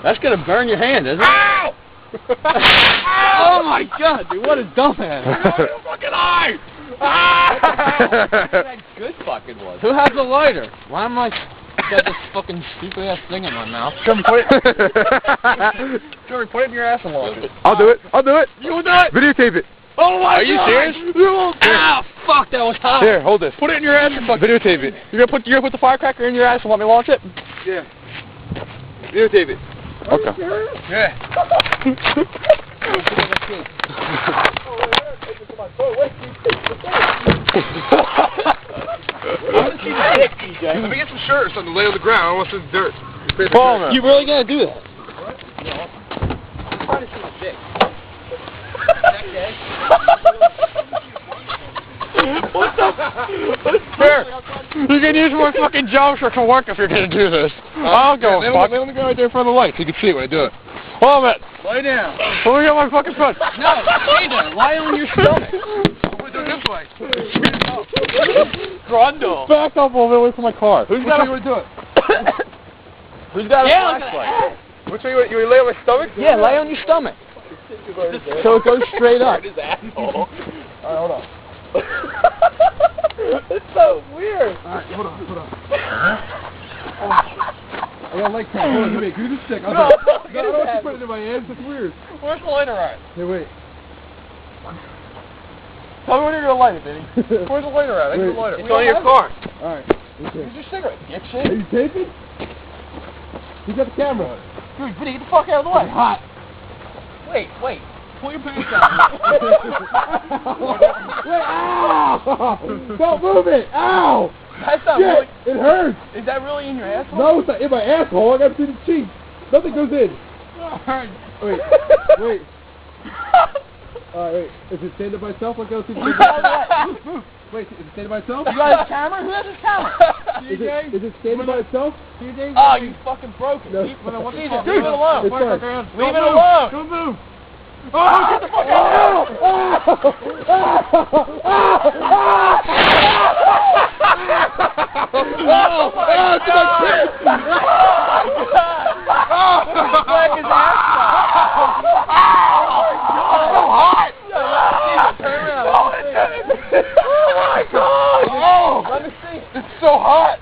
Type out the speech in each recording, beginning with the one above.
That's gonna burn your hand, isn't it? Ow! Oh my god, dude, what a dumbass. Your fucking eye! That good fucking was. Who has the lighter? Why am I got this fucking stupid ass thing in my mouth? Come put it. Joey, put it in your ass and launch it. I'll do it. I'll do it. You will do it. Videotape it. Oh my god! Are you serious? Ah, fuck, that was hot. Here, hold this. Put it in your ass and fucking Videotape it. You're gonna put the firecracker in your ass and let me launch it? Yeah. Videotape it. Okay. Yeah. Let me get some shirts on the lay on the ground. I want some dirt. Palmer. You really gonna do that? What the? Here, you can use my fucking JavaScript to work if you're gonna do this. I'll go. Let me go right there in front of the light so you can see it when I do it. Hold on. Lay down. Let me get my fucking foot. No, stay there. Lie on your stomach. We'll do it this way. Grundle. Back up a little bit away from my car. Who's got to do it? Who's got a Yeah, flashlight? Which way you lay on my stomach? Yeah, lay on your stomach. So it goes straight up. His asshole. Alright, hold on. It's so weird. Alright, hold on. I got leg cramp. Hold on, wait, give me the stick. No, I don't get want his you put it in my hands. That's weird. Where's the lighter at? Hey, wait. Tell me when you're gonna light it, Vinny. Where's the lighter at? I need the lighter. It's on your car. Alright. Okay. Use your cigarette, Are dipshit. you taping? You got the camera. Dude, Vinny, get the fuck out of the way. It's hot. Wait. Pull your pants down. Wait, ow! Don't move it! Ow! That's not Shit, really... it hurts! Is that really in your asshole? No, it's not in my asshole. I gotta see the cheeks. Nothing goes in. Alright. Wait. Wait. Is it standing by itself? Let's go see the cheeks. Move. Wait, is it standing by itself? You got a camera? Who has a camera? Is it standing by itself? Oh, you fucking broke it. No. Leave it alone. It's Leave it alone. fine. Leave it alone. Don't move. Oh, get the fuck out of It's so hot!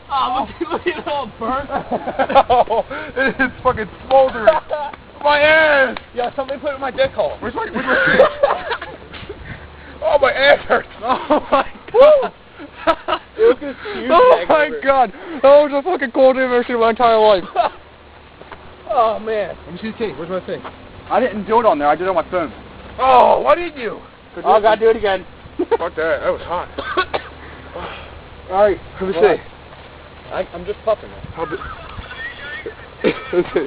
Oh, look at it all burnt. Oh, it's fucking smoldering. My ass! Yeah, somebody put it in my dick hole. Where's my Oh, my ass hurts. Oh my god. Oh my god. That was the fucking coldest I've ever seen in my entire life. Oh man. Let me see the tape. Where's my thing? I didn't do it on there. I did it on my phone. Oh, why didn't you? Oh, I gotta do it again. Fuck that. That was hot. Alright, Let me see. I'm just puffing it. How big? Let's see.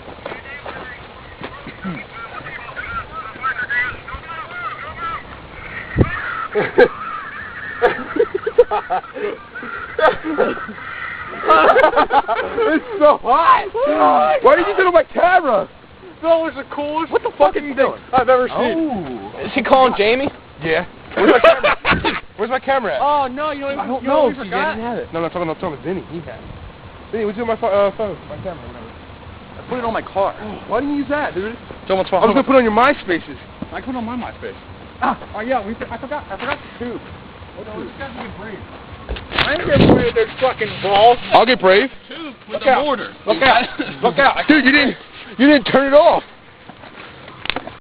It's so hot! Why did you do it on my camera? That was the coolest What the fuck are you doing? I've ever seen. Oh. Is he calling Jamie? Yeah. Where's my camera? Where's my camera at? Oh no, you don't even. I don't you know. Even forgot? have it. No, I'm talking to Vinny. He had it. Vinny, what's in my phone? My camera, whatever. I put it on my car. Why didn't you use that, dude? Someone's I was gonna put it on your MySpaces. I put it on my MySpace. Oh yeah, I forgot the tube. This guy's gonna get brave. I ain't getting brave with those fucking balls. I'll get brave. With Look the out. mortar. Look out! Look out! Dude, you didn't turn it off.